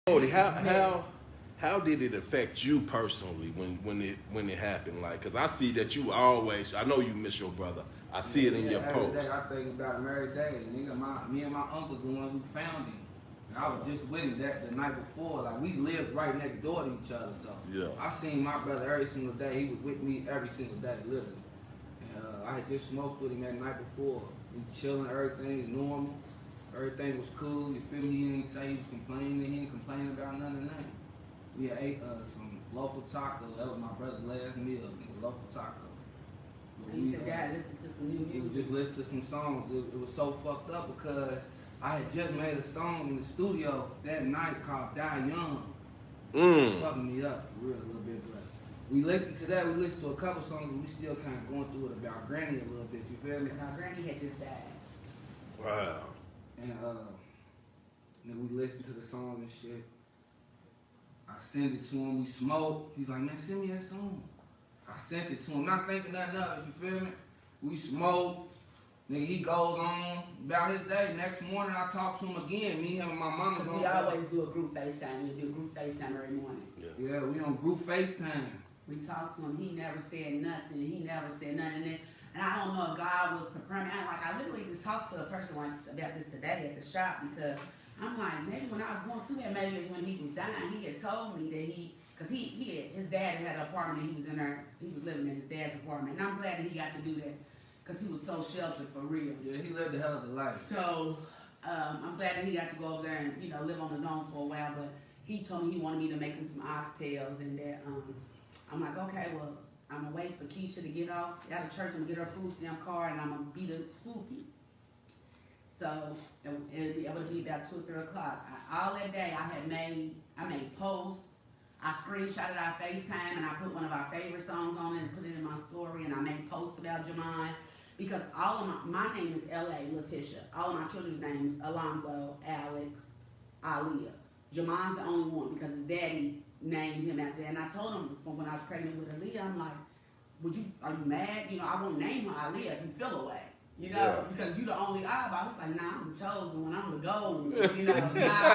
Whoddie, how did it affect you personally when it happened? Like, cause I see that you always, I know you miss your brother. I see it in your every posts. day I think about him every day. Nigga, me and my uncle's the ones who found him. And I was just with him the night before. Like, we lived right next door to each other. So Yeah. I seen my brother every single day. He was with me every single day, literally. And I had just smoked with him that night before. We chilling, everything is normal. Everything was cool. You feel me? He didn't say he was complaining. He didn't complain about none of that. We had ate some local taco. That was my brother's last meal. Local taco. He said, Dad, listen to some new music. We just listened to some songs. It was so fucked up because I had just made a song in the studio that night called Die Young. It was fucking me up for real a little bit, but we listened to that. We listened to a couple songs and we still kind of going through it about Granny a little bit. You feel me? Now, Granny had just died. Wow. And then we listened to the song and shit. I sent it to him. We smoked. He's like, man, send me that song. I sent it to him, not thinking nothing of it, you feel me? We smoked. Nigga, he goes on about his day. Next morning, I talk to him again. Me, him, and my mama. Because we always do a group FaceTime. We do a group FaceTime every morning. Yeah, we on group FaceTime. We talked to him. He never said nothing. He never said nothing. And I don't know if God was preparing me. I literally just talked to a person like about this today at the shop because I'm like, maybe when I was going through that, maybe it's when he was dying. He had told me that because his dad had an apartment and he was in there. He was living in his dad's apartment. And I'm glad that he got to do that because he was so sheltered for real. Yeah, he lived a hell of a life. So I'm glad that he got to go over there and live on his own for a while. But he told me he wanted me to make him some oxtails and that. I'm like, okay, well, I'm gonna wait for Keisha to get off out of church. I'm gonna get her food stamp card and I'm gonna be the Sloopy. So it would be about 2 or 3 o'clock. All that day I made posts. I screenshotted our FaceTime and I put one of our favorite songs on it and put it in my story and I made posts about Jamon because all of my name is L.A. Letitia. All of my children's names Alonzo, Alex, Aaliyah. Jamon's the only one because his daddy named him after that. And I told him when I was pregnant with Aaliyah, I'm like, are you mad? I won't name her Aaliyah if you feel away. Because you're the only eyeball. It's like, nah, I'm the chosen one. I'm the golden one. Nah.